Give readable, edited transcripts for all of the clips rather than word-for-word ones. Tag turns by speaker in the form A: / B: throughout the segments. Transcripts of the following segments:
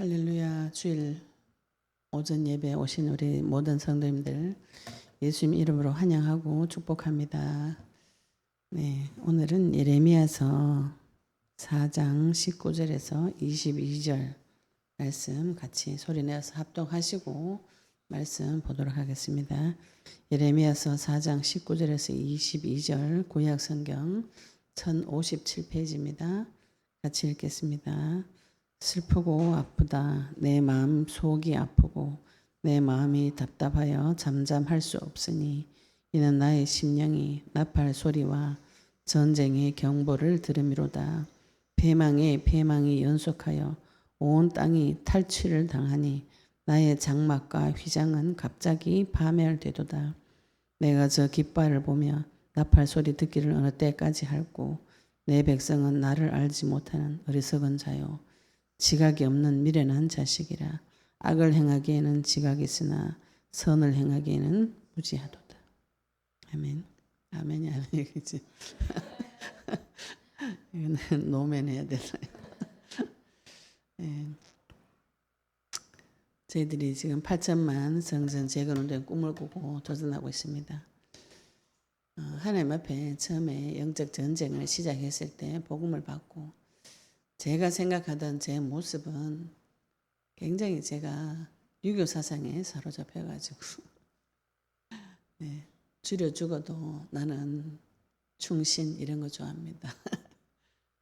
A: 할렐루야. 주일 오전 예배 오신 우리 모든 성도님들 예수님 이름으로 환영하고 축복합니다. 네, 오늘은 예레미야서 4장 19절에서 22절 말씀 같이 소리내어서 합독하시고 말씀 보도록 하겠습니다. 예레미야서 4장 19절에서 22절 구약 성경 1057페이지입니다. 같이 읽겠습니다. 슬프고 아프다. 내 마음 속이 아프고 내 마음이 답답하여 잠잠할 수 없으니 이는 나의 심령이 나팔 소리와 전쟁의 경보를 들음이로다. 패망에 패망이 연속하여 온 땅이 탈취를 당하니 나의 장막과 휘장은 갑자기 파멸되도다. 내가 저 깃발을 보며 나팔 소리 듣기를 어느 때까지 할꼬. 내 백성은 나를 알지 못하는 어리석은 자요 지각이 없는 미련한 자식이라. 악을 행하기에는 지각이 있으나 선을 행하기에는 무지하도다. 아멘. 아멘이 아니겠지. 이거는 노면 해야 되나요? 네. 저희들이 지금 8천만 성전 재건운동 꿈을 꾸고 도전하고 있습니다. 하나님 앞에 처음에 영적 전쟁을 시작했을 때 복음을 받고 제가 생각하던 제 모습은 굉장히 제가 유교 사상에 사로잡혀가지고 네, 줄여 죽어도 나는 충신 이런 거 좋아합니다.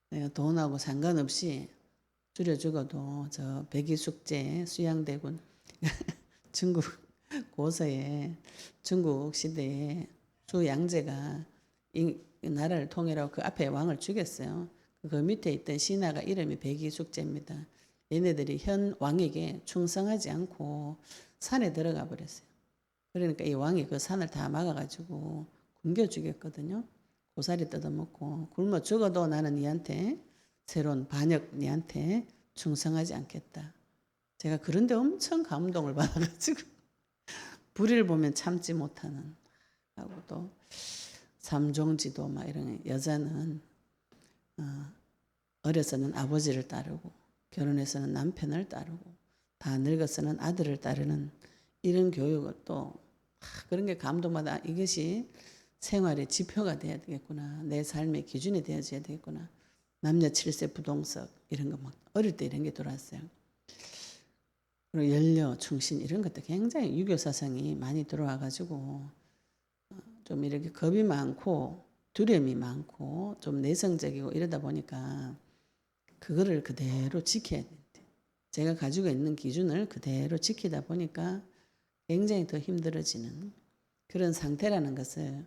A: 내가 돈하고 상관없이 줄여 죽어도 저 백이숙제 수양대군 중국 고서에 중국 시대에 수양제가 이 나라를 통일하고 그 앞에 왕을 죽였어요. 그 밑에 있던 신하가 이름이 백이숙제입니다. 얘네들이 현 왕에게 충성하지 않고 산에 들어가 버렸어요. 그러니까 이 왕이 그 산을 다 막아가지고 굶겨 죽였거든요. 고사리 뜯어먹고 굶어 죽어도 나는 니한테 새로운 반역 니한테 충성하지 않겠다. 제가 그런데 엄청 감동을 받아가지고 불의를 보면 참지 못하는 하고 또 삼종지도 막 이런 여자는 어려서는 아버지를 따르고 결혼해서는 남편을 따르고 다 늙어서는 아들을 따르는 이런 교육을 또 그런 게 감동마다 이것이 생활의 지표가 돼야 되겠구나. 내 삶의 기준이 되어져야 되겠구나. 남녀 7세 부동석 이런 거 막 어릴 때 이런 게 들어왔어요. 그리고 연려, 충신 이런 것도 굉장히 유교 사상이 많이 들어와가지고 좀 이렇게 겁이 많고 두려움이 많고 좀 내성적이고 이러다 보니까 그거를 그대로 지켜야 된대. 제가 가지고 있는 기준을 그대로 지키다 보니까 굉장히 더 힘들어지는 그런 상태라는 것을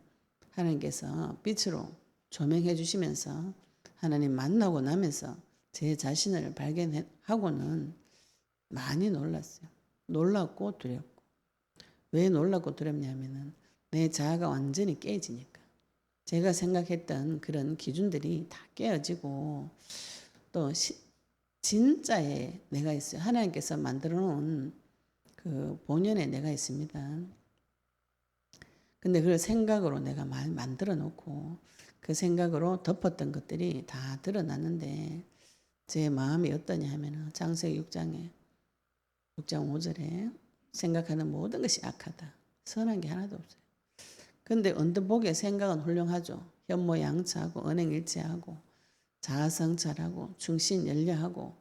A: 하나님께서 빛으로 조명해 주시면서 하나님 만나고 나면서 제 자신을 발견하고는 많이 놀랐어요. 놀랐고 두렵고. 왜 놀랐고 두렵냐면은 내 자아가 완전히 깨지니까. 제가 생각했던 그런 기준들이 다 깨어지고 또 진짜의 내가 있어요. 하나님께서 만들어 놓은 그 본연의 내가 있습니다. 근데 그걸 생각으로 내가 만들어 놓고 그 생각으로 덮었던 것들이 다 드러났는데 제 마음이 어떠냐 하면은 창세기 6장 5절에 생각하는 모든 것이 악하다. 선한 게 하나도 없어요. 근데 언뜻 보기에 생각은 훌륭하죠. 현모양처하고 언행일치하고 자아성찰하고 충신 연려하고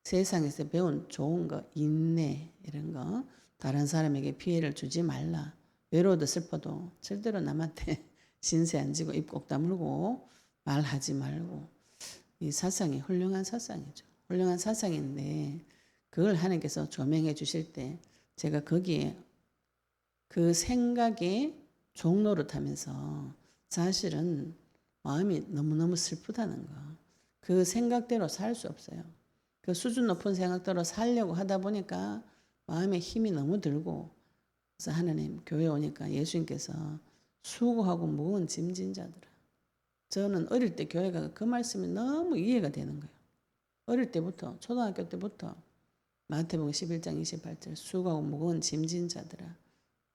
A: 세상에서 배운 좋은 거 인내 이런 거 다른 사람에게 피해를 주지 말라. 외로워도 슬퍼도 절대로 남한테 신세 안 지고 입 꼭 다물고 말하지 말고 이 사상이 훌륭한 사상이죠. 훌륭한 사상인데 그걸 하나님께서 조명해 주실 때 제가 거기에 그 생각에 종노릇하면서 사실은 마음이 너무너무 슬프다는 거. 그 생각대로 살 수 없어요. 그 수준 높은 생각대로 살려고 하다 보니까 마음에 힘이 너무 들고 그래서 하나님 교회 오니까 예수님께서 수고하고 무거운 짐진 자들아. 저는 어릴 때 교회가 그 말씀이 너무 이해가 되는 거예요. 어릴 때부터 초등학교 때부터 마태복음 11장 28절 수고하고 무거운 짐진 자들아.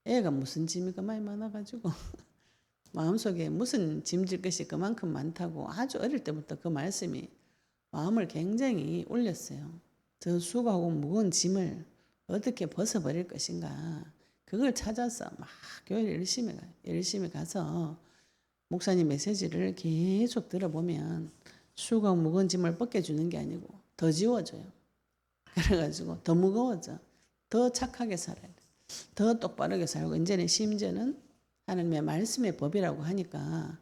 A: 애가 무슨 짐이 그만이 많아가지고 마음속에 무슨 짐질 것이 그만큼 많다고 아주 어릴 때부터 그 말씀이 마음을 굉장히 울렸어요. 저 수고하고 무거운 짐을 어떻게 벗어버릴 것인가. 그걸 찾아서 막 교회를 열심히 가서 목사님 메시지를 계속 들어보면 수고하고 무거운 짐을 벗겨주는 게 아니고 더 지워져요. 그래가지고 더 무거워져. 더 착하게 살아야 돼. 더 똑바르게 살고 이제는 심지어는 하나님의 말씀의 법이라고 하니까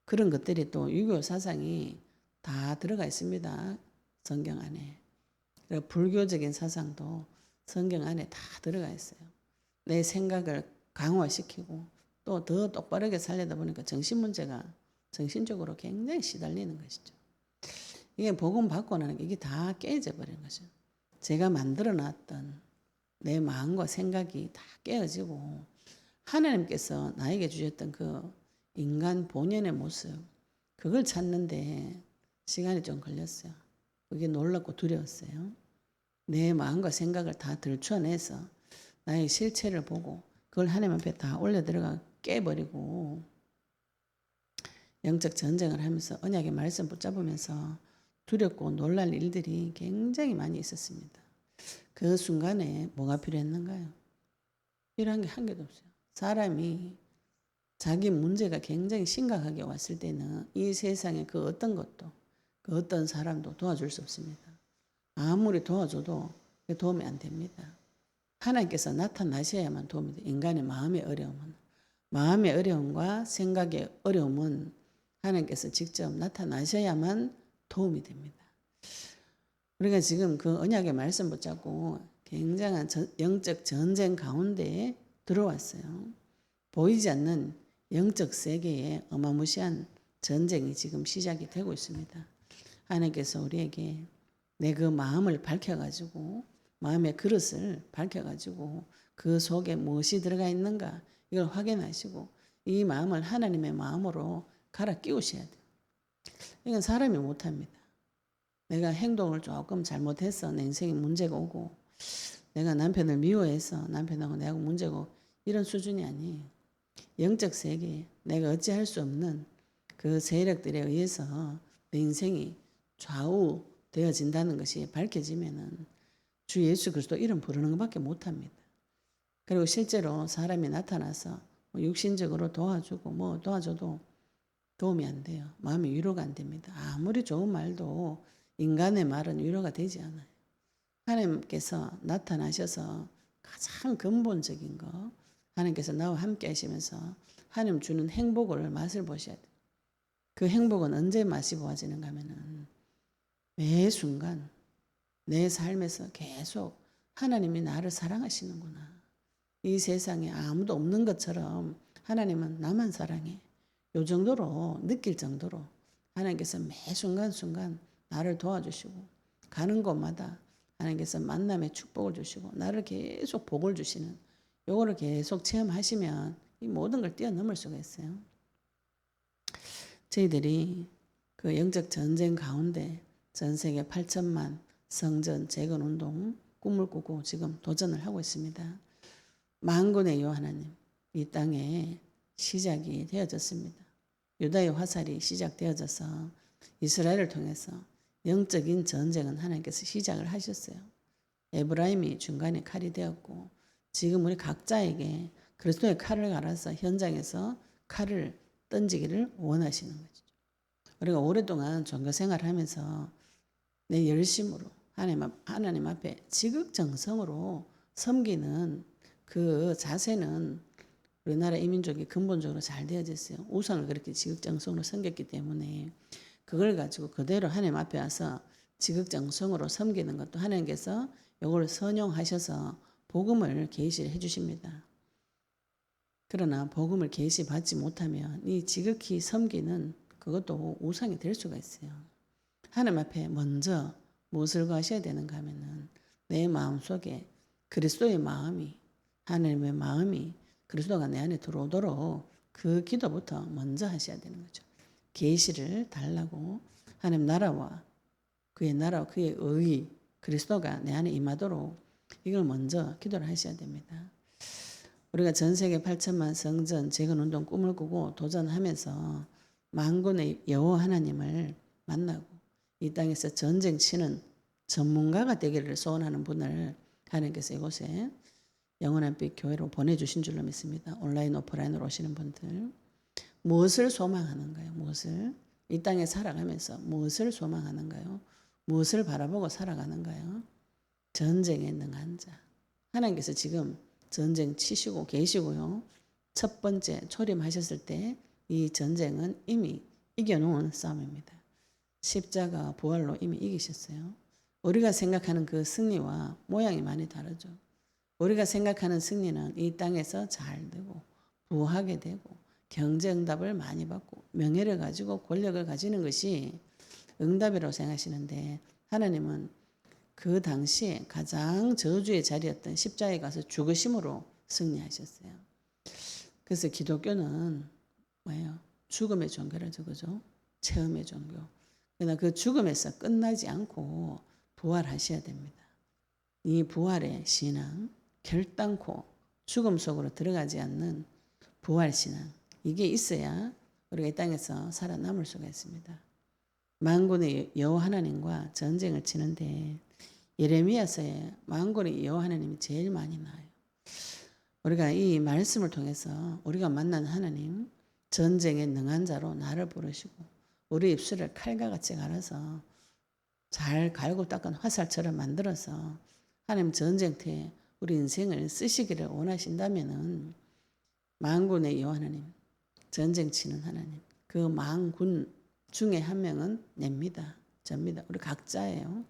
A: 그런 것들이 또 유교 사상이 다 들어가 있습니다. 성경 안에. 그리고 불교적인 사상도 성경 안에 다 들어가 있어요. 내 생각을 강화시키고 또 더 똑바르게 살려다 보니까 정신적으로 굉장히 시달리는 것이죠. 이게 복음 받고 나니까 이게 다 깨져 버린 거죠. 제가 만들어 놨던 내 마음과 생각이 다 깨어지고 하나님께서 나에게 주셨던 그 인간 본연의 모습 그걸 찾는데 시간이 좀 걸렸어요. 그게 놀랍고 두려웠어요. 내 마음과 생각을 다 들춰내서 나의 실체를 보고 그걸 하나님 앞에 다 올려 들어가 깨버리고 영적 전쟁을 하면서 언약의 말씀 붙잡으면서 두렵고 놀랄 일들이 굉장히 많이 있었습니다. 그 순간에 뭐가 필요했는가요? 필요한 게 한 개도 없어요. 사람이 자기 문제가 굉장히 심각하게 왔을 때는 이 세상에 그 어떤 것도 그 어떤 사람도 도와줄 수 없습니다. 아무리 도와줘도 도움이 안 됩니다. 하나님께서 나타나셔야만 도움이 돼요. 인간의 마음의 어려움은. 마음의 어려움과 생각의 어려움은 하나님께서 직접 나타나셔야만 도움이 됩니다. 우리가 지금 그 언약의 말씀 붙잡고 굉장한 영적 전쟁 가운데에 들어왔어요. 보이지 않는 영적 세계에 어마무시한 전쟁이 지금 시작이 되고 있습니다. 하나님께서 우리에게 내 그 마음을 밝혀가지고 마음의 그릇을 밝혀가지고 그 속에 무엇이 들어가 있는가 이걸 확인하시고 이 마음을 하나님의 마음으로 갈아 끼우셔야 돼요. 이건 사람이 못합니다. 내가 행동을 조금 잘못해서 내 인생에 문제가 오고 내가 남편을 미워해서 남편하고 내하고 문제고 이런 수준이 아니에요. 영적 세계에 내가 어찌할 수 없는 그 세력들에 의해서 내 인생이 좌우되어진다는 것이 밝혀지면은 주 예수 그리스도 이름 부르는 것밖에 못합니다. 그리고 실제로 사람이 나타나서 육신적으로 도와주고 뭐 도와줘도 도움이 안 돼요. 마음이 위로가 안 됩니다. 아무리 좋은 말도 인간의 말은 위로가 되지 않아요. 하나님께서 나타나셔서 가장 근본적인 거 하나님께서 나와 함께 하시면서 하나님 주는 행복을 맛을 보셔야 돼요. 그 행복은 언제 맛이 보아지는가 하면은 매 순간 내 삶에서 계속 하나님이 나를 사랑하시는구나. 이 세상에 아무도 없는 것처럼 하나님은 나만 사랑해. 요 정도로 느낄 정도로 하나님께서 매 순간순간 나를 도와주시고 가는 곳마다 하나님께서 만남의 축복을 주시고 나를 계속 복을 주시는 요거를 계속 체험하시면 이 모든 걸 뛰어넘을 수가 있어요. 저희들이 그 영적 전쟁 가운데 전 세계 8천만 성전 재건 운동 꿈을 꾸고 지금 도전을 하고 있습니다. 만군의 여호와 하나님 이 땅에 시작이 되어졌습니다. 유다의 화살이 시작되어져서 이스라엘을 통해서 영적인 전쟁은 하나님께서 시작을 하셨어요. 에브라임이 중간에 칼이 되었고 지금 우리 각자에게 그리스도의 칼을 갈아서 현장에서 칼을 던지기를 원하시는 거죠. 우리가 오랫동안 종교 생활을 하면서 내 열심으로 하나님 앞에 지극정성으로 섬기는 그 자세는 우리나라 이민족이 근본적으로 잘 되어져 있어요. 우상을 그렇게 지극정성으로 섬겼기 때문에 그걸 가지고 그대로 하나님 앞에 와서 지극정성으로 섬기는 것도 하나님께서 이걸 선용하셔서 복음을 계시를 해주십니다. 그러나 복음을 계시받지 못하면 이 지극히 섬기는 그것도 우상이 될 수가 있어요. 하나님 앞에 먼저 무엇을 구하셔야 되는가 하면은 내 마음속에 그리스도의 마음이 하나님의 마음이 그리스도가 내 안에 들어오도록 그 기도부터 먼저 하셔야 되는 거죠. 계시를 달라고 하나님 나라와 그의 의 그리스도가 내 안에 임하도록 이걸 먼저 기도를 하셔야 됩니다. 우리가 전 세계 8천만 성전 재건 운동 꿈을 꾸고 도전하면서 만군의 여호와 하나님을 만나고 이 땅에서 전쟁 치는 전문가가 되기를 소원하는 분을 하나님께서 이곳에 영원한 빛 교회로 보내주신 줄로 믿습니다. 온라인 오프라인으로 오시는 분들 무엇을 소망하는가요? 무엇을 이 땅에 살아가면서 무엇을 소망하는가요? 무엇을 바라보고 살아가는가요? 전쟁에 능한 자. 하나님께서 지금 전쟁 치시고 계시고요. 첫 번째 초림하셨을 때 이 전쟁은 이미 이겨놓은 싸움입니다. 십자가 부활로 이미 이기셨어요. 우리가 생각하는 그 승리와 모양이 많이 다르죠. 우리가 생각하는 승리는 이 땅에서 잘 되고 부하게 되고 경제 응답을 많이 받고 명예를 가지고 권력을 가지는 것이 응답이라고 생각하시는데 하나님은 그 당시에 가장 저주의 자리였던 십자가에 가서 죽으심으로 승리하셨어요. 그래서 기독교는 뭐예요? 죽음의 종교라죠. 그죠? 체험의 종교. 그러나 그 죽음에서 끝나지 않고 부활하셔야 됩니다. 이 부활의 신앙, 결단코 죽음 속으로 들어가지 않는 부활신앙, 이게 있어야 우리가 이 땅에서 살아남을 수가 있습니다. 만군의 여호와 하나님과 전쟁을 치는데 예레미야서에 만군의 여호와 하나님이 제일 많이 나와요. 우리가 이 말씀을 통해서 우리가 만난 하나님, 전쟁에 능한 자로 나를 부르시고 우리 입술을 칼과 같이 갈아서 잘 갈고 닦은 화살처럼 만들어서 하나님 전쟁터에 우리 인생을 쓰시기를 원하신다면은 만군의 여호와 하나님, 전쟁 치는 하나님, 그 만군 중에 한 명은 냅니다. 접니다. 우리 각자예요.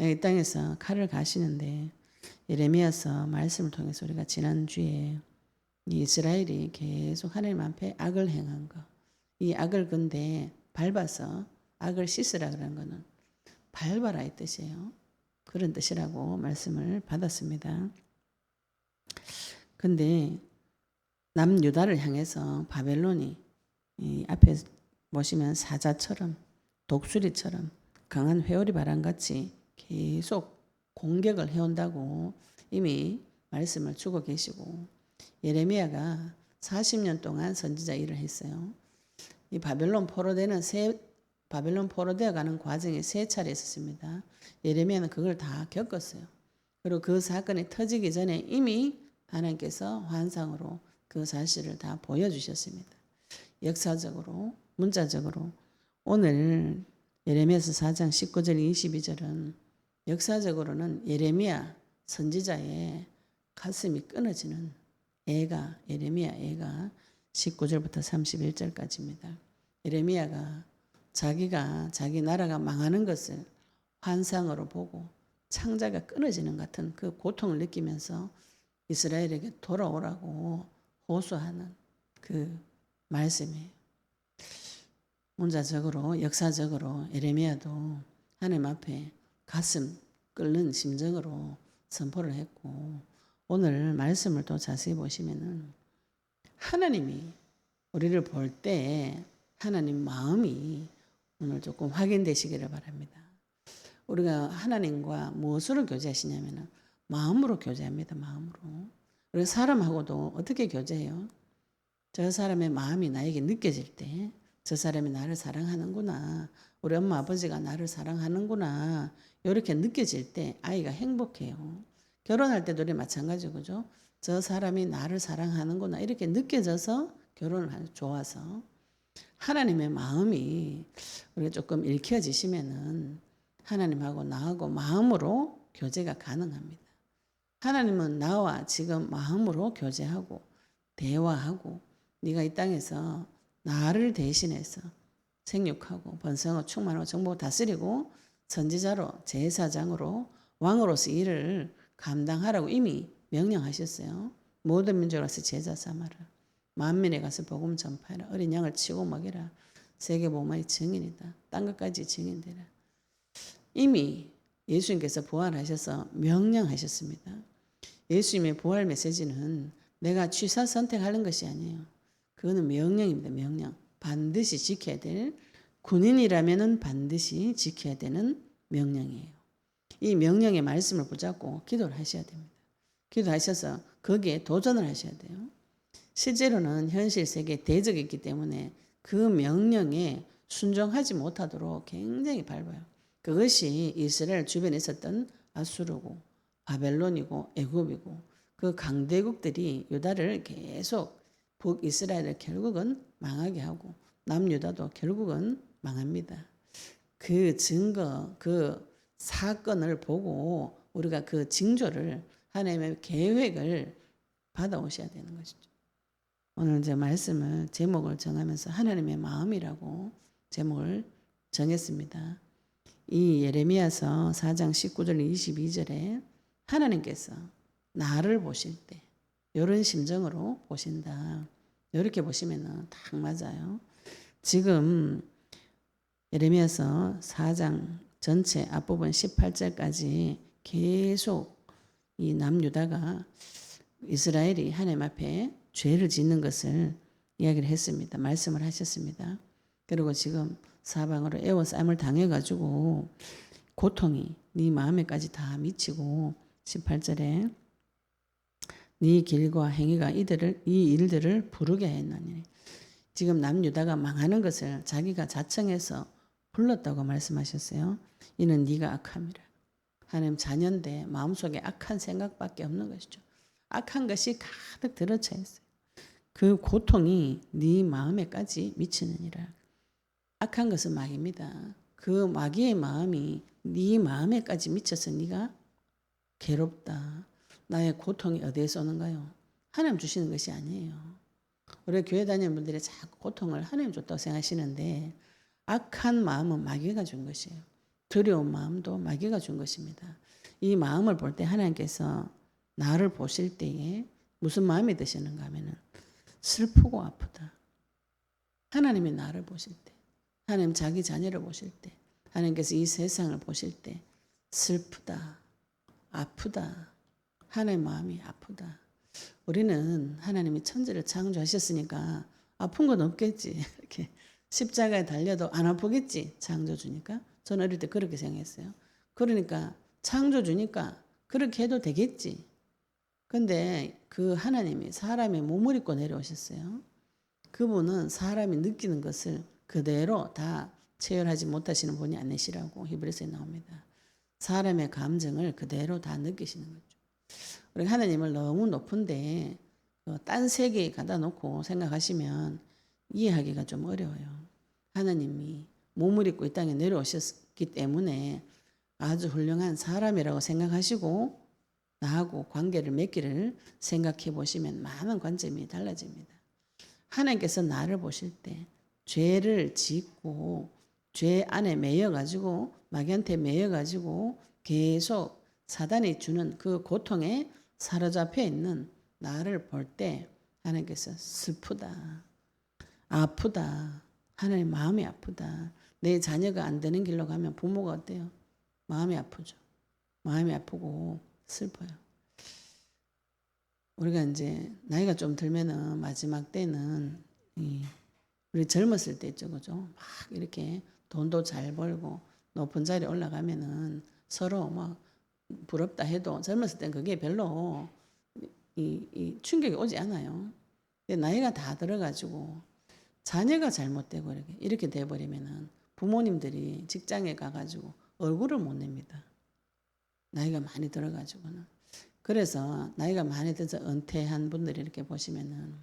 A: 이 땅에서 칼을 가시는데 예레미야서 말씀을 통해서 우리가 지난주에 이스라엘이 계속 하나님 앞에 악을 행한 거, 이 악을 근데 밟아서 악을 씻으라 그런 거는 밟아라 이 뜻이에요. 그런 뜻이라고 말씀을 받았습니다. 근데 남유다를 향해서 바벨론이 이 앞에 보시면 사자처럼 독수리처럼 강한 회오리 바람같이 계속 공격을 해온다고 이미 말씀을 주고 계시고 예레미야가 40년 동안 선지자 일을 했어요. 이 바벨론 포로되어 가는 과정에 3차례 있었습니다. 예레미야는 그걸 다 겪었어요. 그리고 그 사건이 터지기 전에 이미 하나님께서 환상으로 그 사실을 다 보여주셨습니다. 역사적으로, 문자적으로 오늘 예레미야서 4장 19절 22절은 역사적으로는 예레미야 선지자의 가슴이 끊어지는 예레미야 애가 19절부터 31절까지입니다. 예레미야가 자기 나라가 망하는 것을 환상으로 보고 창자가 끊어지는 같은 그 고통을 느끼면서 이스라엘에게 돌아오라고 호소하는 그 말씀이에요. 문자적으로 역사적으로 예레미야도 하나님 앞에 가슴 끓는 심정으로 선포를 했고 오늘 말씀을 또 자세히 보시면은 하나님이 우리를 볼 때 하나님 마음이 오늘 조금 확인되시기를 바랍니다. 우리가 하나님과 무엇으로 교제하시냐면은 마음으로 교제합니다. 마음으로. 우리 사람하고도 어떻게 교제해요? 저 사람의 마음이 나에게 느껴질 때 저 사람이 나를 사랑하는구나. 우리 엄마 아버지가 나를 사랑하는구나. 이렇게 느껴질 때 아이가 행복해요. 결혼할 때도 우리 마찬가지고 그죠? 저 사람이 나를 사랑하는구나. 이렇게 느껴져서 결혼을 좋아서 하나님의 마음이 우리가 조금 읽혀지시면은 하나님하고 나하고 마음으로 교제가 가능합니다. 하나님은 나와 지금 마음으로 교제하고 대화하고 네가 이 땅에서 나를 대신해서 생육하고 번성하고 충만하고 정복하고 다스리고 선지자로 제사장으로 왕으로서 일을 감당하라고 이미 명령하셨어요. 모든 민족을 가서 제자 삼아라. 만민에 가서 복음 전파해라. 어린 양을 치고 먹이라. 세계 복음의 증인이다. 딴 것까지 증인되라. 이미 예수님께서 부활하셔서 명령하셨습니다. 예수님의 부활 메시지는 내가 취사 선택하는 것이 아니에요. 그거는 명령입니다. 명령. 반드시 지켜야 될 군인이라면은 반드시 지켜야 되는 명령이에요. 이 명령의 말씀을 붙잡고 기도를 하셔야 됩니다. 기도하셔서 거기에 도전을 하셔야 돼요. 실제로는 현실 세계에 대적이 있기 때문에 그 명령에 순종하지 못하도록 굉장히 밟아요. 그것이 이스라엘 주변에 있었던 아수르고 바벨론이고 애굽이고 그 강대국들이 유다를 계속 북이스라엘을 결국은 망하게 하고 남유다도 결국은 망합니다. 그 증거, 그 사건을 보고 우리가 그 징조를 하나님의 계획을 받아오셔야 되는 것이죠. 오늘 이제 말씀을 제목을 정하면서 하나님의 마음이라고 제목을 정했습니다. 이 예레미야서 4장 19절 22절에 하나님께서 나를 보실 때 이런 심정으로 보신다. 이렇게 보시면은 딱 맞아요. 지금 예레미야서 4장 전체 앞부분 18절까지 계속 이 남유다가 이스라엘이 하나님 앞에 죄를 짓는 것을 이야기를 했습니다. 말씀을 하셨습니다. 그리고 지금 사방으로 애워싸임을 당해가지고 고통이 네 마음에까지 다 미치고 18절에 네 길과 행위가 이 일들을 부르게 했나니 지금 남유다가 망하는 것을 자기가 자청해서 불렀다고 말씀하셨어요. 이는 네가 악함이라. 하나님 자녀인데 마음속에 악한 생각밖에 없는 것이죠. 악한 것이 가득 들어차 있어요. 그 고통이 네 마음에까지 미치느니라. 악한 것은 마귀입니다. 그 마귀의 마음이 네 마음에까지 미쳐서 네가 괴롭다. 나의 고통이 어디에서 오는가요? 하나님 주시는 것이 아니에요. 우리 교회 다니는 분들이 자꾸 고통을 하나님 줬다고 생각하시는데 악한 마음은 마귀가 준 것이에요. 두려운 마음도 마귀가 준 것입니다. 이 마음을 볼 때 하나님께서 나를 보실 때에 무슨 마음이 드시는가 하면은 슬프고 아프다. 하나님이 나를 보실 때, 하나님 자기 자녀를 보실 때, 하나님께서 이 세상을 보실 때 슬프다, 아프다. 하나님의 마음이 아프다. 우리는 하나님이 천지를 창조하셨으니까 아픈 건 없겠지. 이렇게 십자가에 달려도 안 아프겠지. 창조주니까. 저는 어릴 때 그렇게 생각했어요. 그러니까 창조주니까 그렇게 해도 되겠지. 근데 그 하나님이 사람의 몸을 입고 내려오셨어요. 그분은 사람이 느끼는 것을 그대로 다 체열하지 못하시는 분이 아니시라고 히브리서에 나옵니다. 사람의 감정을 그대로 다 느끼시는 거죠. 우리 하나님을 너무 높은데 딴 세계에 가다 놓고 생각하시면 이해하기가 좀 어려워요. 하나님이 몸을 입고 이 땅에 내려오셨기 때문에 아주 훌륭한 사람이라고 생각하시고 나하고 관계를 맺기를 생각해 보시면 많은 관점이 달라집니다. 하나님께서 나를 보실 때 죄를 짓고 죄 안에 매여가지고 마귀한테 매여가지고 계속 사단이 주는 그 고통에 사로잡혀 있는 나를 볼 때 하나님께서 슬프다, 아프다, 하나님 마음이 아프다. 내 자녀가 안 되는 길로 가면 부모가 어때요? 마음이 아프죠. 마음이 아프고 슬퍼요. 우리가 이제 나이가 좀 들면은 마지막 때는 우리 젊었을 때 있죠, 그죠? 막 이렇게 돈도 잘 벌고 높은 자리에 올라가면은 서로 막 부럽다 해도 젊었을 땐 그게 별로 이 충격이 오지 않아요. 근데 나이가 다 들어가지고 자녀가 잘못되고 이렇게 돼버리면은 부모님들이 직장에 가가지고 얼굴을 못 냅니다. 나이가 많이 들어가지고는. 그래서 나이가 많이 들어서 은퇴한 분들이 이렇게 보시면은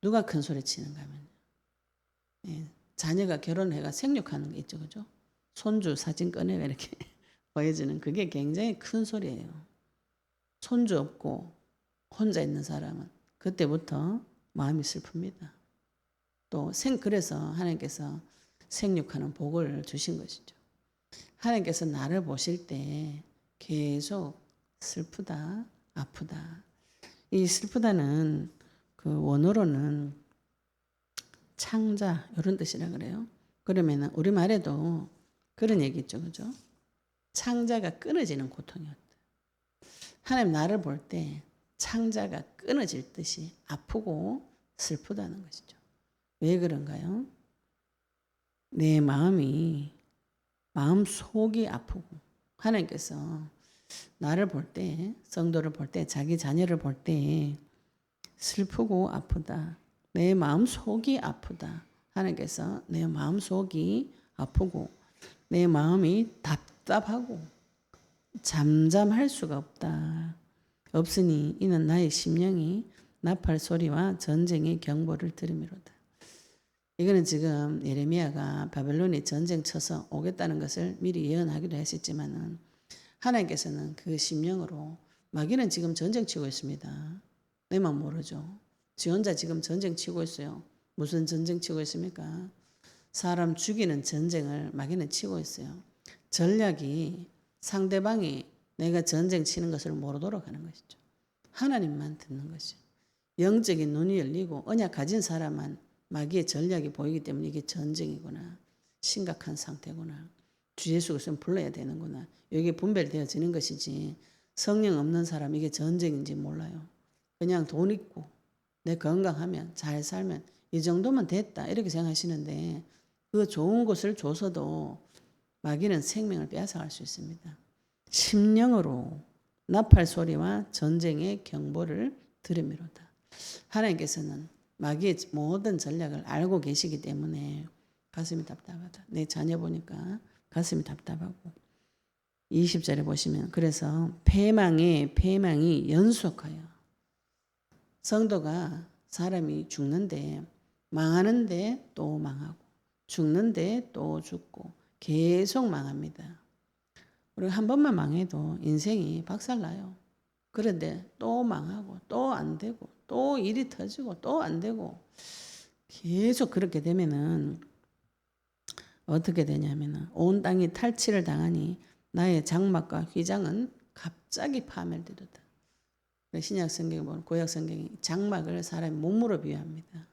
A: 누가 큰 소리 치는가 하면 자녀가 결혼해가 생육하는 게 있죠, 그죠? 손주 사진 꺼내가 이렇게 보여주는 그게 굉장히 큰 소리예요. 손주 없고 혼자 있는 사람은 그때부터 마음이 슬픕니다. 또 그래서 하나님께서 생육하는 복을 주신 것이죠. 하나님께서 나를 보실 때 계속 슬프다, 아프다. 이 슬프다는 그 원어로는 창자 이런 뜻이라 그래요. 그러면은 우리말에도 그런 얘기 있죠, 그죠? 창자가 끊어지는 고통이었다. 하나님 나를 볼 때 창자가 끊어질 듯이 아프고 슬프다는 것이죠. 왜 그런가요? 내 마음 속이 아프고 하나님께서 나를 볼 때, 성도를 볼 때, 자기 자녀를 볼 때 슬프고 아프다. 내 마음 속이 아프다. 하나님께서 내 마음 속이 아프고 내 마음이 답답하고 잠잠할 수가 없다. 없으니 이는 나의 심령이 나팔 소리와 전쟁의 경보를 들음이로다. 이거는 지금 예레미야가 바벨론이 전쟁 쳐서 오겠다는 것을 미리 예언하기도 했었지만은 하나님께서는 그 심령으로 마귀는 지금 전쟁 치고 있습니다. 내만 모르죠. 지 혼자 지금 전쟁 치고 있어요. 무슨 전쟁 치고 있습니까? 사람 죽이는 전쟁을 마귀는 치고 있어요. 전략이 상대방이 내가 전쟁 치는 것을 모르도록 하는 것이죠. 하나님만 듣는 것이죠. 영적인 눈이 열리고 언약 가진 사람만 마귀의 전략이 보이기 때문에 이게 전쟁이구나. 심각한 상태구나. 주 예수 그리스도는 불러야 되는구나. 여기에 분별되어지는 것이지 성령 없는 사람 이게 전쟁인지 몰라요. 그냥 돈 있고 내 건강하면 잘 살면 이 정도면 됐다 이렇게 생각하시는데 그 좋은 것을 줘서도 마귀는 생명을 빼앗아갈 수 있습니다. 심령으로 나팔 소리와 전쟁의 경보를 들음이로다. 하나님께서는 마귀의 모든 전략을 알고 계시기 때문에 가슴이 답답하다. 내 자녀 보니까 가슴이 답답하고 20절에 보시면 그래서 패망이 연속하여 성도가 사람이 죽는데 망하는데 또 망하고 죽는데 또 죽고 계속 망합니다. 우리가 한 번만 망해도 인생이 박살나요. 그런데 또 망하고 또 안 되고 또 일이 터지고 또 안 되고 계속 그렇게 되면은 어떻게 되냐면은 온 땅이 탈취를 당하니 나의 장막과 휘장은 갑자기 파멸되도다. 신약 성경에 보면 구약 성경이 장막을 사람의 몸으로 비유합니다.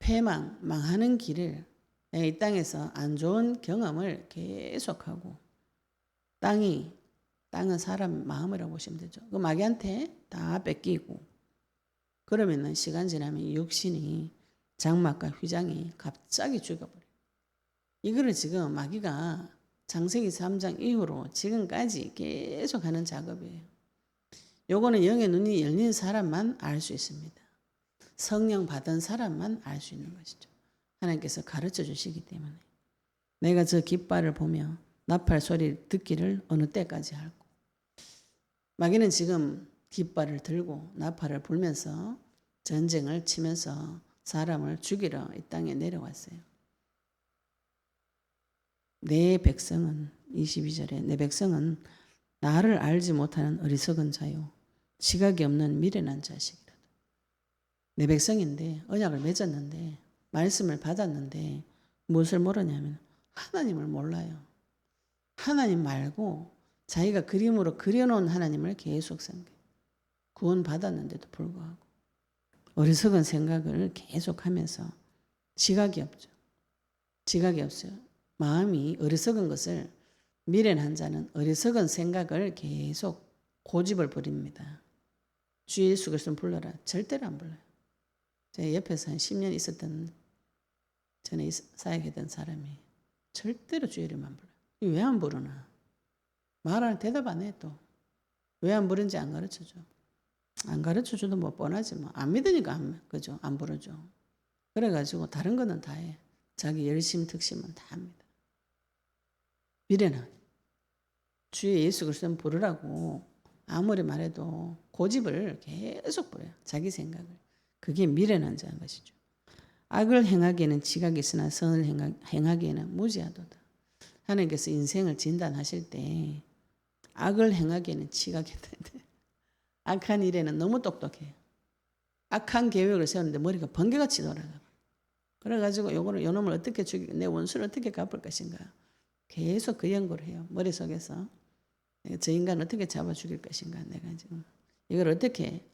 A: 패망, 망하는 길을 이 땅에서 안 좋은 경험을 계속하고 땅은 사람 마음이라고 보시면 되죠. 그 마귀한테 다 뺏기고 그러면은 시간 지나면 육신이 장막과 휘장이 갑자기 죽어버려요. 이거를 지금 마귀가 창세기 3장 이후로 지금까지 계속 하는 작업이에요. 요거는 영의 눈이 열린 사람만 알 수 있습니다. 성령 받은 사람만 알 수 있는 것이죠. 하나님께서 가르쳐 주시기 때문에 내가 저 깃발을 보며 나팔 소리를 듣기를 어느 때까지 할고 마귀는 지금 깃발을 들고 나팔을 불면서 전쟁을 치면서 사람을 죽이러 이 땅에 내려왔어요. 내 백성은 22절에 내 백성은 나를 알지 못하는 어리석은 자요 지각이 없는 미련한 자식이다. 내 백성인데 언약을 맺었는데 말씀을 받았는데 무엇을 모르냐면 하나님을 몰라요. 하나님 말고 자기가 그림으로 그려놓은 하나님을 계속 생각해요. 구원 받았는데도 불구하고 어리석은 생각을 계속하면서 지각이 없죠. 지각이 없어요. 마음이 어리석은 것을 미련한 자는 어리석은 생각을 계속 고집을 부립니다. 주 예수 그리스도는 불러라. 절대로 안 불러요. 제 옆에서 한 10년 있었던 전에 사역했던 사람이 절대로 주 이름만 불러요. 왜 안 부르나? 말하는 대답 안 해 또. 왜 안 부른지 안 가르쳐줘. 안 가르쳐줘도 뭐 뻔하지 뭐. 안 믿으니까 그죠? 안 부르죠. 그래가지고 다른 거는 다 해. 자기 열심 특심은 다 합니다. 미련한. 주의 예수 그리스도는 부르라고 아무리 말해도 고집을 계속 부려요. 자기 생각을. 그게 미련한 자인 것이죠. 악을 행하기에는 지각이 있으나 선을 행하기에는 무지하도다. 하나님께서 인생을 진단하실 때 악을 행하기에는 지각이 있는데 악한 일에는 너무 똑똑해요. 악한 계획을 세우는데 머리가 번개같이 돌아가. 그래가지고 요놈을 어떻게 내 원수를 어떻게 갚을 것인가. 계속 그 연구를 해요. 머릿속에서. 저 인간 어떻게 잡아 죽일 것인가. 내가 지금 이걸 어떻게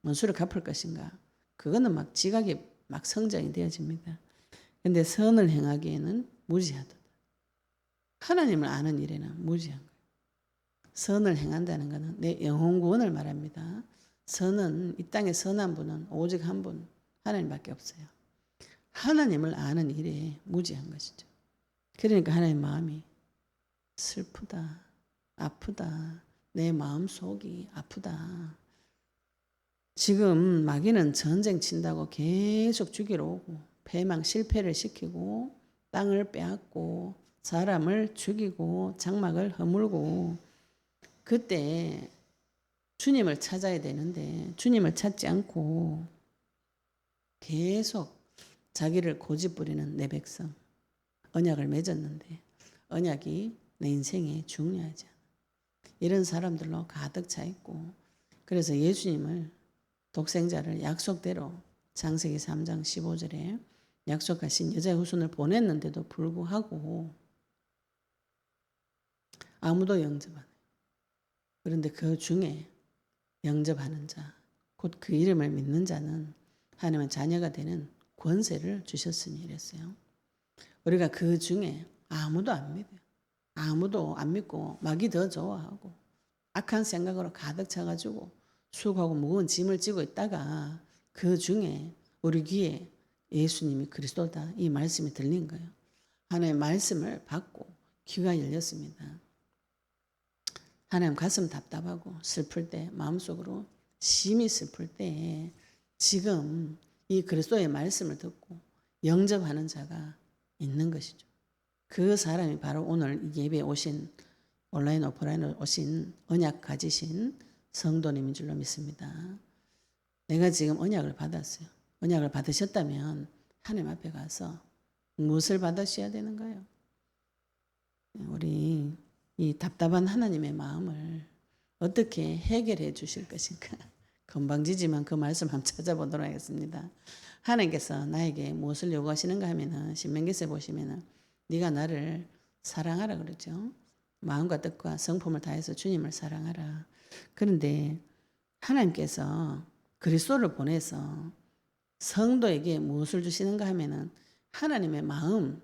A: 원수를 갚을 것인가. 그거는 막 지각이 막 성장이 되어집니다. 근데 선을 행하기에는 무지하다. 하나님을 아는 일에는 무지한 거예요. 선을 행한다는 것은 내 영혼 구원을 말합니다. 선은 이 땅에 선한 분은 오직 한 분, 하나님밖에 없어요. 하나님을 아는 일에 무지한 것이죠. 그러니까 하나님 마음이 슬프다, 아프다, 내 마음 속이 아프다. 지금 마귀는 전쟁 친다고 계속 죽이러 오고 패망 실패를 시키고 땅을 빼앗고 사람을 죽이고 장막을 허물고 그때 주님을 찾아야 되는데 주님을 찾지 않고 계속 자기를 고집부리는 내 백성. 언약을 맺었는데 언약이 내 인생에 중요하지 않아. 이런 사람들로 가득 차 있고 그래서 예수님을 독생자를 약속대로 창세기 3장 15절에 약속하신 여자의 후손을 보냈는데도 불구하고 아무도 영접 안 해요. 그런데 그 중에 영접하는 자, 곧 그 이름을 믿는 자는 하나님의 자녀가 되는 권세를 주셨으니 이랬어요. 우리가 그 중에 아무도 안 믿어요. 아무도 안 믿고 막이 더 좋아하고 악한 생각으로 가득 차가지고 수고하고 무거운 짐을 지고 있다가 그 중에 우리 귀에 예수님이 그리스도다 이 말씀이 들린 거예요. 하나님의 말씀을 받고 귀가 열렸습니다. 하나님 가슴 답답하고 슬플 때 마음속으로 심히 슬플 때 지금 이 그리스도의 말씀을 듣고 영접하는 자가 있는 것이죠. 그 사람이 바로 오늘 예배에 오신 온라인 오프라인으로 오신 언약 가지신 성도님인 줄로 믿습니다. 내가 지금 언약을 받았어요. 언약을 받으셨다면 하나님 앞에 가서 무엇을 받으셔야 되는가요? 우리 이 답답한 하나님의 마음을 어떻게 해결해 주실 것인가? 건방지지만 그 말씀 한번 찾아보도록 하겠습니다. 하나님께서 나에게 무엇을 요구하시는가 하면은 신명기서에 보시면은 네가 나를 사랑하라 그러죠. 마음과 뜻과 성품을 다해서 주님을 사랑하라. 그런데 하나님께서 그리스도를 보내서 성도에게 무엇을 주시는가 하면은 하나님의 마음,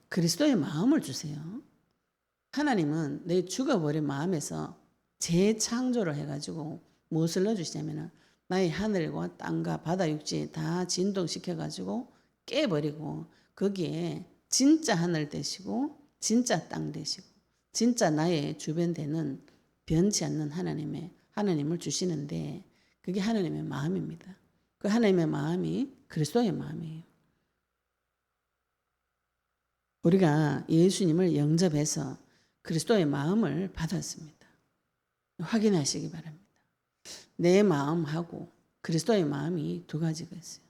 A: 그리스도의 마음을 주세요. 하나님은 내 죽어버린 마음에서 재창조를 해가지고 무엇을 넣어주시냐면은 나의 하늘과 땅과 바다 육지 다 진동시켜가지고 깨버리고 거기에 진짜 하늘 되시고 진짜 땅 되시고 진짜 나의 주변 되는 변치 않는 하나님을 주시는데 그게 하나님의 마음입니다. 그 하나님의 마음이 그리스도의 마음이에요. 우리가 예수님을 영접해서 그리스도의 마음을 받았습니다. 확인하시기 바랍니다. 내 마음하고 그리스도의 마음이 두 가지가 있어요.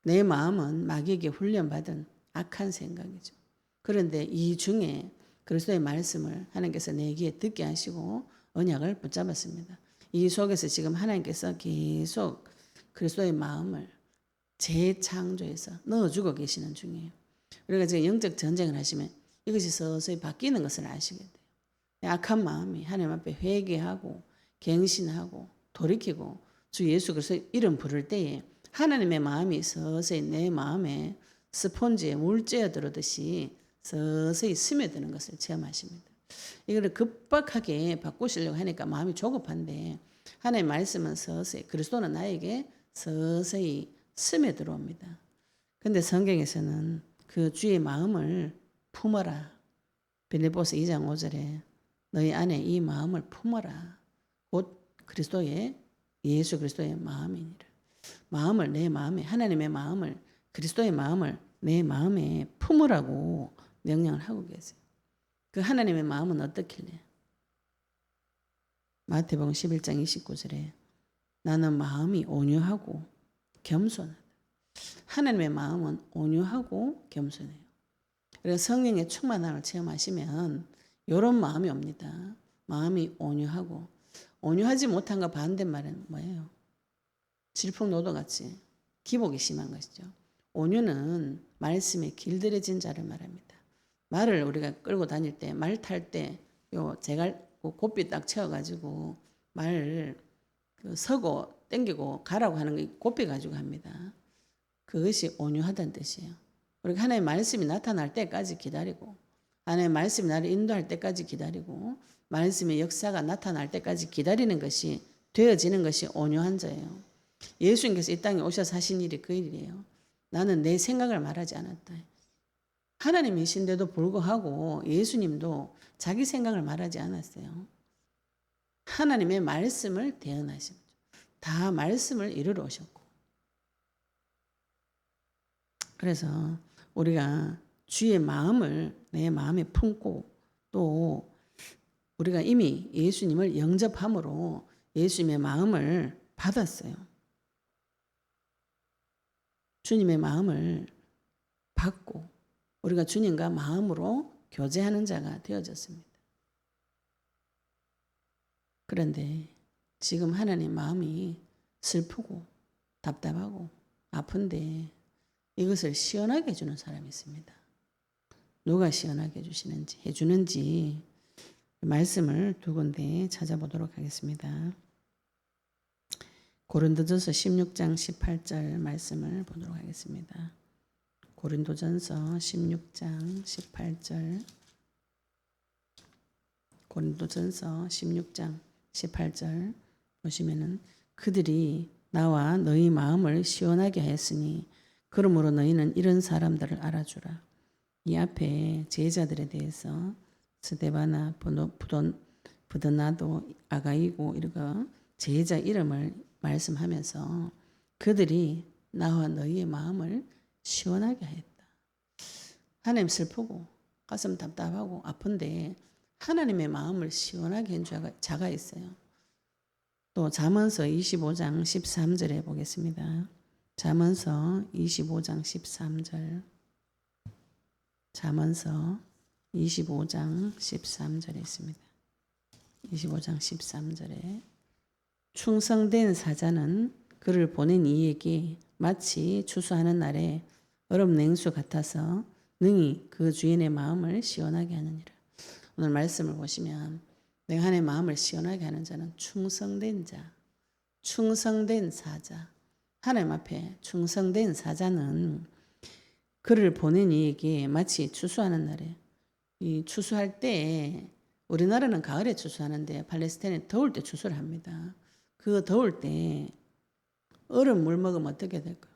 A: 내 마음은 마귀에게 훈련받은 악한 생각이죠. 그런데 이 중에 그리스도의 말씀을 하나님께서 내 귀에 듣게 하시고 언약을 붙잡았습니다. 이 속에서 지금 하나님께서 계속 그리스도의 마음을 재창조해서 넣어주고 계시는 중이에요. 우리가 지금 영적 전쟁을 하시면 이것이 서서히 바뀌는 것을 아시게 돼요. 악한 마음이 하나님 앞에 회개하고 갱신하고 돌이키고 주 예수 그리스도의 이름 부를 때에 하나님의 마음이 서서히 내 마음에 스폰지에 물쬐어 들어듯이 서서히 스며드는 것을 체험하십니다. 이거를 급박하게 바꾸시려고 하니까 마음이 조급한데 하나님의 말씀은 서서히 그리스도는 나에게 서서히 스며들어옵니다. 그런데 성경에서는 그 주의 마음을 품어라. 빌립보서 2장 5절에 너희 안에 이 마음을 품어라. 곧 그리스도의 예수 그리스도의 마음이니라. 마음을 내 마음에 하나님의 마음을 그리스도의 마음을 내 마음에 품으라고 명령을 하고 계세요. 그 하나님의 마음은 어떻길래? 마태복음 11장 29절에 나는 마음이 온유하고 겸손하다. 하나님의 마음은 온유하고 겸손해요. 그래서 성령의 충만함을 체험하시면 이런 마음이 옵니다. 마음이 온유하고 온유하지 못한과 반대말은 뭐예요? 질풍노도같이 기복이 심한 것이죠. 온유는 말씀에 길들여진 자를 말합니다. 말을 우리가 끌고 다닐 때, 말 탈 때 요 제갈 고삐 딱 채워가지고 말 서고 땡기고 가라고 하는 거 고삐 가지고 합니다. 그것이 온유하다는 뜻이에요. 우리가 하나님의 말씀이 나타날 때까지 기다리고 하나님의 말씀이 나를 인도할 때까지 기다리고 말씀의 역사가 나타날 때까지 기다리는 것이 되어지는 것이 온유한 자예요. 예수님께서 이 땅에 오셔서 하신 일이 그 일이에요. 나는 내 생각을 말하지 않았다. 하나님이신데도 불구하고 예수님도 자기 생각을 말하지 않았어요. 하나님의 말씀을 대언하신 거죠. 다 말씀을 이루러 오셨고. 그래서 우리가 주의 마음을 내 마음에 품고 또 우리가 이미 예수님을 영접함으로 예수님의 마음을 받았어요. 주님의 마음을 받고 우리가 주님과 마음으로 교제하는 자가 되어졌습니다. 그런데 지금 하나님 마음이 슬프고 답답하고 아픈데 이것을 시원하게 해주는 사람이 있습니다. 누가 시원하게 해주는지 말씀을 두 군데 찾아보도록 하겠습니다. 고린도전서 16장 18절 말씀을 보도록 하겠습니다. 고린도전서 16장 18절 고린도전서 16장 18절 보시면은 그들이 나와 너희 마음을 시원하게 하였으니 그러므로 너희는 이런 사람들을 알아주라. 이 앞에 제자들에 대해서 스데바나 부도나도 아가이고 이런 제자 이름을 말씀하면서 그들이 나와 너희의 마음을 시원하게 하였다. 하나님 슬프고 가슴 답답하고 아픈데 하나님의 마음을 시원하게 한 자가 있어요. 또 잠언서 25장 13절에 보겠습니다. 잠언서 25장 13절 잠언서 25장 13절에 있습니다. 25장 13절에 충성된 사자는 그를 보낸 이에게 마치 추수하는 날에 얼음 냉수 같아서 능히 그 주인의 마음을 시원하게 하느니라. 오늘 말씀을 보시면 내가 하나님의 마음을 시원하게 하는 자는 충성된 자, 충성된 사자. 하나님 앞에 충성된 사자는 그를 보낸 이에게 마치 추수하는 날에 이 추수할 때 우리나라는 가을에 추수하는데 팔레스타인은 더울 때 추수를 합니다. 그 더울 때 얼음 물 먹으면 어떻게 될까?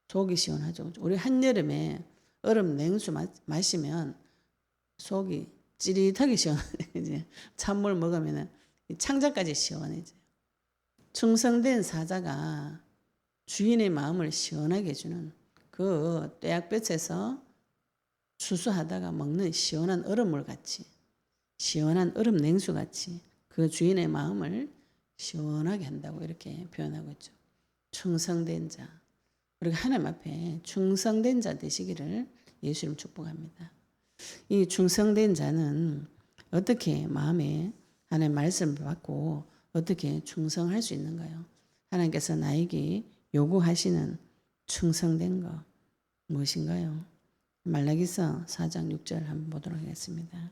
A: 속이 시원하죠. 우리 한여름에 얼음 냉수 마시면 속이 찌릿하게 시원해지. 찬물 먹으면 창자까지 시원해져요. 충성된 사자가 주인의 마음을 시원하게 해주는 그 떼약볕에서 추수하다가 먹는 시원한 얼음물 같이 시원한 얼음 냉수 같이 그 주인의 마음을 시원하게 한다고 이렇게 표현하고 있죠. 충성된 자. 우리가 하나님 앞에 충성된 자 되시기를 예수님 축복합니다. 이 충성된 자는 어떻게 마음에 하나님의 말씀을 받고 어떻게 충성할 수 있는가요? 하나님께서 나에게 요구하시는 충성된 것 무엇인가요? 말라기서 4장 6절 한번 보도록 하겠습니다.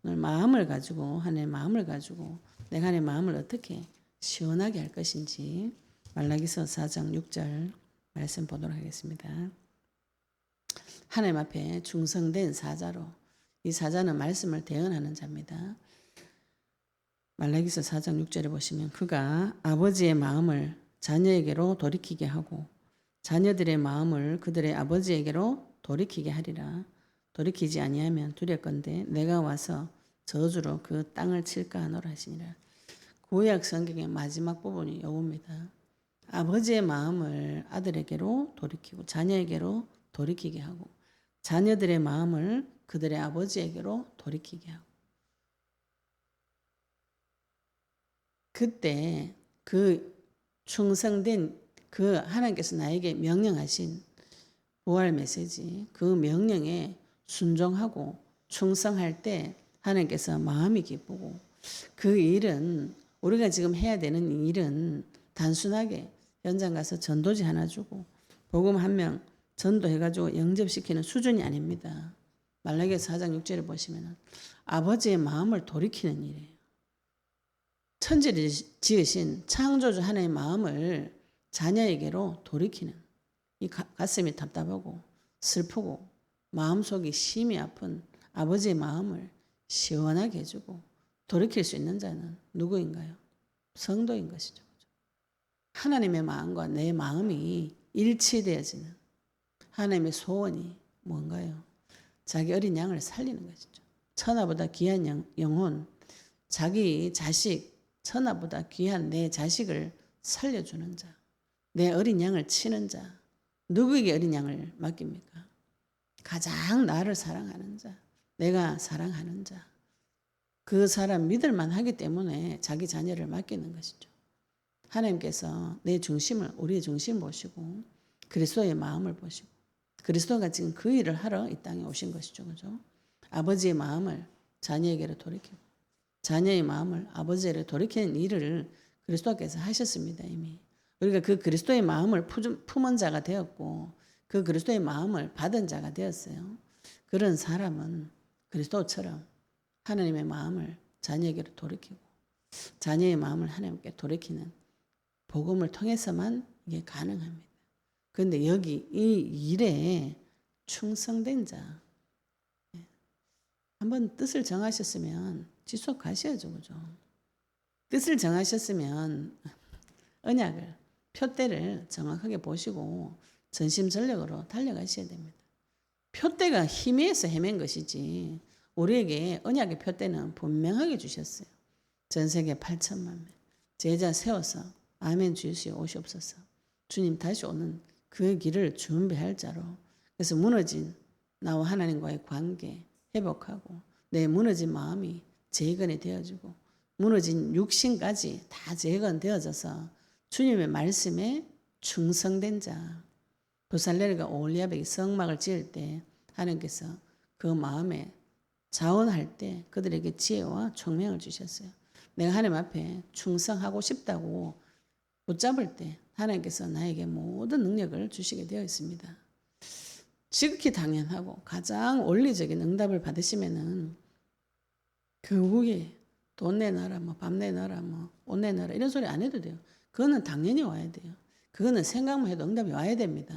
A: 오늘 마음을 가지고 하나님의 마음을 가지고 내가 하나님의 마음을 어떻게 시원하게 할 것인지 말라기서 4장 6절 말씀 보도록 하겠습니다. 하나님 앞에 충성된 사자로 이 사자는 말씀을 대언하는 자입니다. 말라기서 4장 6절에 보시면 그가 아버지의 마음을 자녀에게로 돌이키게 하고 자녀들의 마음을 그들의 아버지에게로 돌이키게 하리라. 돌이키지 아니하면 두렵건대 내가 와서 저주로 그 땅을 칠까 하노라 하시니라. 구약 성경의 마지막 부분이 이겁니다. 아버지의 마음을 아들에게로 돌이키고 자녀에게로 돌이키게 하고 자녀들의 마음을 그들의 아버지에게로 돌이키게 하고 그때 그 충성된 그 하나님께서 나에게 명령하신 부활 메시지 그 명령에 순종하고 충성할 때 하나님께서 마음이 기쁘고 그 일은 우리가 지금 해야 되는 일은 단순하게 현장 가서 전도지 하나 주고 복음 한 명 전도해가지고 영접시키는 수준이 아닙니다. 말라기서 4장 6절을 보시면 아버지의 마음을 돌이키는 일이에요. 천지를 지으신 창조주 하나님의 마음을 자녀에게로 돌이키는 이 가슴이 답답하고 슬프고 마음속이 심히 아픈 아버지의 마음을 시원하게 해주고 돌이킬 수 있는 자는 누구인가요? 성도인 것이죠. 하나님의 마음과 내 마음이 일치되어지는 하나님의 소원이 뭔가요? 자기 어린 양을 살리는 것이죠. 천하보다 귀한 영혼, 자기 자식, 천하보다 귀한 내 자식을 살려주는 자, 내 어린 양을 치는 자, 누구에게 어린 양을 맡깁니까? 가장 나를 사랑하는 자, 내가 사랑하는 자, 그 사람 믿을만 하기 때문에 자기 자녀를 맡기는 것이죠. 하나님께서 내 중심을, 우리의 중심을 보시고 그리스도의 마음을 보시고 그리스도가 지금 그 일을 하러 이 땅에 오신 것이죠. 그죠? 아버지의 마음을 자녀에게로 돌이키고 자녀의 마음을 아버지에게 돌이키는 일을 그리스도께서 하셨습니다. 이미. 우리가 그 그리스도의 마음을 품은 자가 되었고 그 그리스도의 마음을 받은 자가 되었어요. 그런 사람은 그리스도처럼 하나님의 마음을 자녀에게로 돌이키고 자녀의 마음을 하나님께 돌이키는 복음을 통해서만 이게 가능합니다. 그런데 여기 이 일에 충성된 자, 한번 뜻을 정하셨으면 지속하셔야죠. 그죠? 뜻을 정하셨으면 언약을, 표대를 정확하게 보시고 전심전력으로 달려가셔야 됩니다. 표대가 희미해서 헤맨 것이지 우리에게 언약의 표대는 분명하게 주셨어요. 전 세계 8천만 명 제자 세워서 아멘 주시오 오시옵소서. 주님 다시 오는 그 길을 준비할 자로. 그래서 무너진 나와 하나님과의 관계 회복하고 내 무너진 마음이 재건이 되어지고 무너진 육신까지 다 재건되어져서 주님의 말씀에 충성된 자. 부살레르가 오홀리아백이 성막을 지을 때 하나님께서 그 마음에 자원할 때 그들에게 지혜와 총명을 주셨어요. 내가 하나님 앞에 충성하고 싶다고 붙잡을 때 하나님께서 나에게 모든 능력을 주시게 되어 있습니다. 지극히 당연하고 가장 원리적인 응답을 받으시면은 그 후에 돈 내놔라, 밥 내놔라, 옷 내놔라 이런 소리 안 해도 돼요. 그거는 당연히 와야 돼요. 그거는 생각만 해도 응답이 와야 됩니다.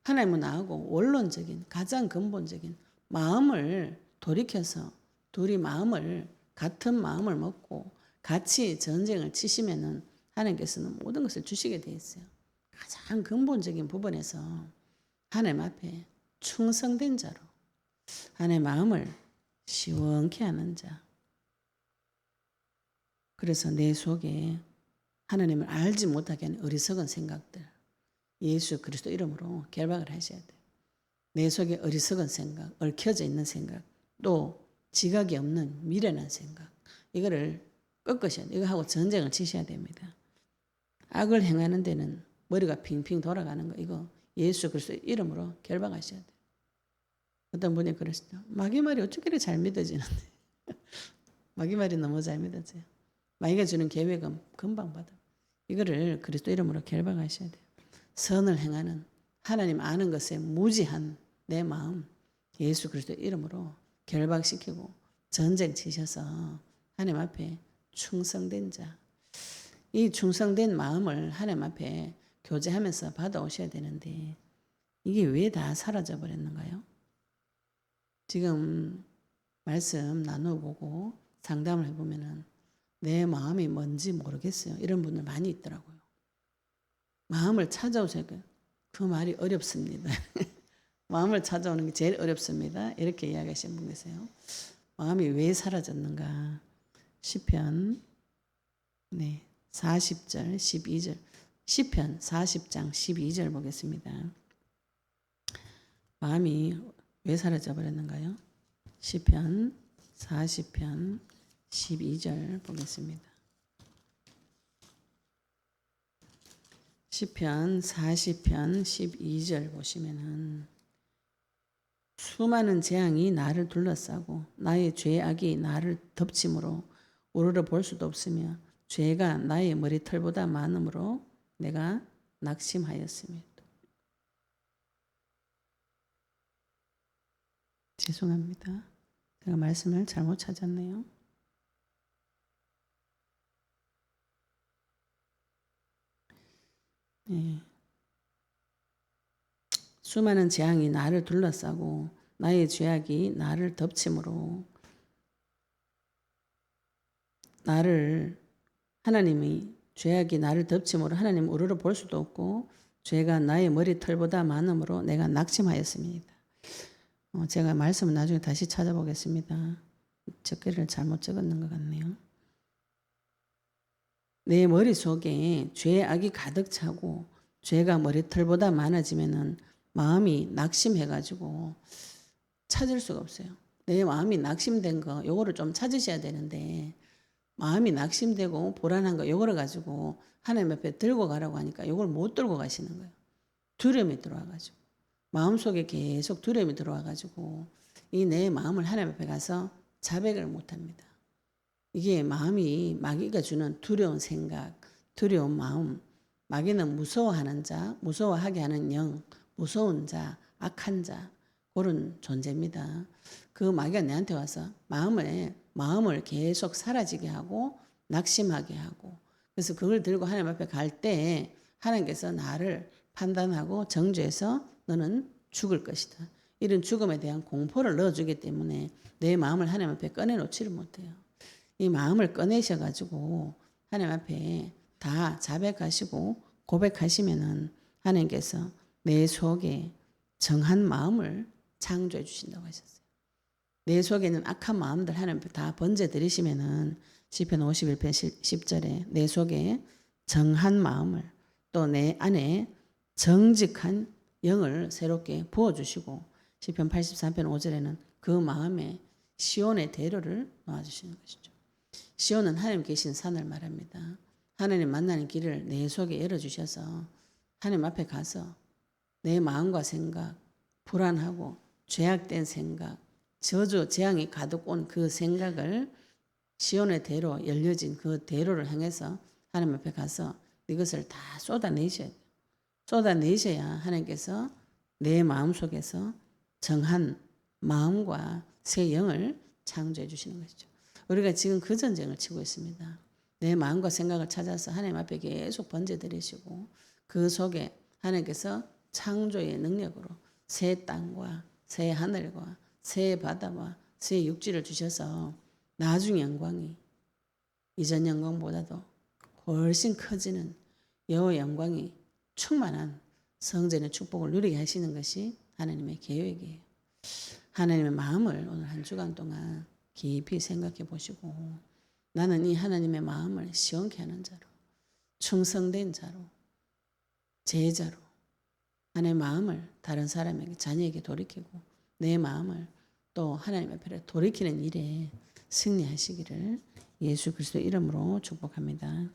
A: 하나님은 나하고 원론적인 가장 근본적인 마음을 돌이켜서 둘이 마음을 같은 마음을 먹고 같이 전쟁을 치시면은 하나님께서는 모든 것을 주시게 되어 있어요. 가장 근본적인 부분에서 하나님 앞에 충성된 자로 하나님의 마음을 시원케 하는 자. 그래서 내 속에 하나님을 알지 못하게 하는 어리석은 생각들 예수 그리스도 이름으로 결박을 하셔야 돼요. 내 속에 어리석은 생각, 얽혀져 있는 생각, 또 지각이 없는 미련한 생각 이거를 꺾으셔야 돼요. 이거 하고 전쟁을 치셔야 됩니다. 악을 행하는 데는 머리가 핑핑 돌아가는 거 이거 예수 그리스도 이름으로 결박하셔야 돼요. 어떤 분이 그러시죠. 마귀말이 어떻게 이렇게 잘 믿어지는데. 마귀말이 너무 잘 믿어져요. 마귀가 주는 계획은 금방 받아. 이거를 그리스도 이름으로 결박하셔야 돼요. 선을 행하는 하나님 아는 것에 무지한 내 마음 예수 그리스도 이름으로 결박시키고 전쟁 치셔서 하나님 앞에 충성된 자. 이 충성된 마음을 하나님 앞에 교제하면서 받아오셔야 되는데 이게 왜 다 사라져 버렸는가요? 지금 말씀 나눠보고 상담을 해보면은 내 마음이 뭔지 모르겠어요. 이런 분들 많이 있더라고요. 마음을 찾아오셔야 돼요. 그 말이 어렵습니다. 마음을 찾아오는 게 제일 어렵습니다. 이렇게 이야기하시는 분 계세요. 마음이 왜 사라졌는가? 시편 40절 12절 시편 40장 12절 보겠습니다. 마음이 왜 사라져 버렸는가요? 시편 40편 12절 보겠습니다. 시편 40편 12절 보시면은 수많은 재앙이 나를 둘러싸고 나의 죄악이 나를 덮침으로 우러러 볼 수도 없으며 죄가 나의 머리털보다 많음으로 내가 낙심하였습니다. 죄송합니다. 제가 말씀을 잘못 찾았네요. 수많은 재앙이 나를 둘러싸고 나의 죄악이 나를 덮침으로 하나님이 죄악이 나를 덮침으로 하나님 우러러 볼 수도 없고 죄가 나의 머리털보다 많음으로 내가 낙심하였습니다. 제가 말씀을 나중에 다시 찾아보겠습니다. 적기를 잘못 적었는 것 같네요. 내 머릿속에 죄악이 가득 차고 죄가 머리털보다 많아지면은 마음이 낙심해가지고 찾을 수가 없어요. 내 마음이 낙심된 거 요거를 좀 찾으셔야 되는데 마음이 낙심되고 불안한 거 요거를 가지고 하나님 앞에 들고 가라고 하니까 요걸 못 들고 가시는 거예요. 두려움이 들어와가지고 마음속에 계속 두려움이 들어와가지고 이 내 마음을 하나님 앞에 가서 자백을 못합니다. 이게 마음이 마귀가 주는 두려운 생각, 두려운 마음, 마귀는 무서워하는 자, 무서워하게 하는 영, 무서운 자, 악한 자 그런 존재입니다. 그 마귀가 내한테 와서 마음을 계속 사라지게 하고 낙심하게 하고 그래서 그걸 들고 하나님 앞에 갈 때 하나님께서 나를 판단하고 정죄해서 너는 죽을 것이다. 이런 죽음에 대한 공포를 넣어주기 때문에 내 마음을 하나님 앞에 꺼내놓지를 못해요. 이 마음을 꺼내셔가지고 하나님 앞에 다 자백하시고 고백하시면은 하나님께서 내 속에 정한 마음을 창조해 주신다고 하셨어요. 내 속에 있는 악한 마음들 하나님 앞에 다 번제드리시면은 시편 51편 10절에 내 속에 정한 마음을 또 내 안에 정직한 영을 새롭게 부어주시고 시편 83편 5절에는 그 마음에 시온의 대로를 놓아주시는 것이죠. 시온은 하나님 계신 산을 말합니다. 하나님 만나는 길을 내 속에 열어주셔서 하나님 앞에 가서 내 마음과 생각, 불안하고 죄악된 생각, 저주, 재앙이 가득 온 그 생각을 시온의 대로 열려진 그 대로를 향해서 하나님 앞에 가서 이것을 다 쏟아내셔야 돼요. 쏟아내셔야 하나님께서 내 마음속에서 정한 마음과 새 영을 창조해 주시는 것이죠. 우리가 지금 그 전쟁을 치고 있습니다. 내 마음과 생각을 찾아서 하나님 앞에 계속 번제드리시고 그 속에 하나님께서 창조의 능력으로 새 땅과 새 하늘과 새 바다와 새 육지를 주셔서 나중 영광이 이전 영광보다도 훨씬 커지는 여호와의 영광이 충만한 성전의 축복을 누리게 하시는 것이 하나님의 계획이에요. 하나님의 마음을 오늘 한 주간 동안 깊이 생각해 보시고 나는 이 하나님의 마음을 시원케 하는 자로 충성된 자로 제자로 하나님의 마음을 다른 사람에게 자녀에게 돌이키고 내 마음을 또 하나님 앞에 돌이키는 일에 승리하시기를 예수 그리스도 이름으로 축복합니다.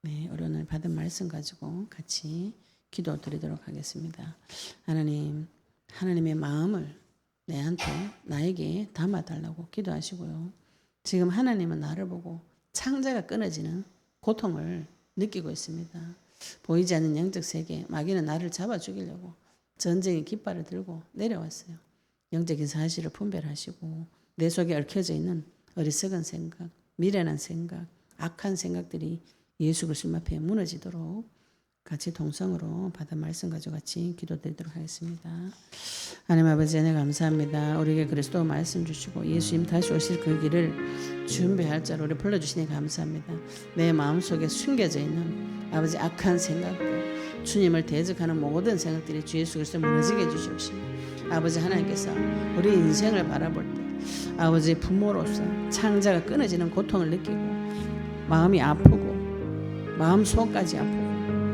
A: 네, 우리 오늘 받은 말씀 가지고 같이 기도 드리도록 하겠습니다. 하나님, 하나님의 마음을 나에게 담아달라고 기도하시고요. 지금 하나님은 나를 보고 창자가 끊어지는 고통을 느끼고 있습니다. 보이지 않는 영적 세계, 마귀는 나를 잡아 죽이려고 전쟁의 깃발을 들고 내려왔어요. 영적인 사실을 분별하시고 내 속에 얽혀져 있는 어리석은 생각, 미련한 생각, 악한 생각들이 예수 그리스도 앞에 무너지도록 같이 동성으로 받은 말씀 가지고 같이 기도드리도록 하겠습니다. 하나님 아버지 은혜 감사합니다. 우리에게 그리스도 말씀 주시고 예수님 다시 오실 그 길을 준비할 자로 우리 불러주시니 감사합니다. 내 마음속에 숨겨져 있는 아버지 악한 생각들 주님을 대적하는 모든 생각들이 주 예수 그리스도 무너지게 해주시옵시고 아버지 하나님께서 우리 인생을 바라볼 때 아버지 부모로서 창자가 끊어지는 고통을 느끼고 마음이 아프고 마음 속까지 아프고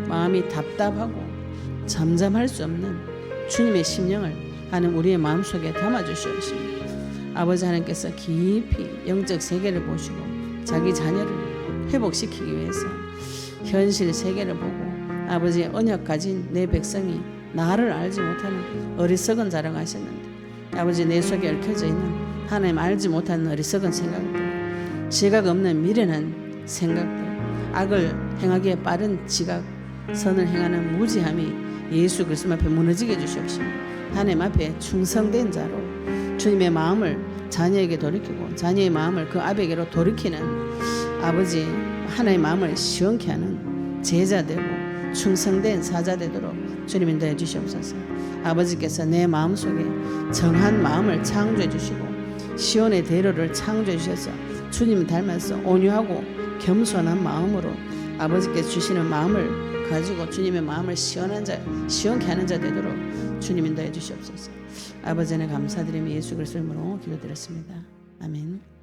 A: 마음이 답답하고 잠잠할 수 없는 주님의 심령을 하는 우리의 마음속에 담아주시옵시고 아버지 하나님께서 깊이 영적 세계를 보시고 자기 자녀를 회복시키기 위해서 현실 세계를 보고 아버지의 언약 가진 내 백성이 나를 알지 못하는 어리석은 자라고 하셨는데 아버지 내 속에 얽혀져 있는 하나님 알지 못하는 어리석은 생각들 지각 없는 미련한 생각들 악을 행하기에 빠른 지각 선을 행하는 무지함이 예수 그리스도 앞에 무너지게 해주시옵시고 하나님 앞에 충성된 자로 주님의 마음을 자녀에게 돌이키고 자녀의 마음을 그 아버지에게로 돌이키는 아버지 하나님의 마음을 시원케 하는 제자 되고 충성된 사자 되도록 주님 인도해 주시옵소서. 아버지께서 내 마음속에 정한 마음을 창조해 주시고 시온의 대로를 창조해 주셔서 주님을 닮아서 온유하고 겸손한 마음으로 아버지께서 주시는 마음을 가지고 주님의 마음을 시원케 하는 자 되도록 주님 인도해 주시옵소서. 아버지는 감사드리며 예수 그리스도 이름으로 기도드렸습니다. 아멘.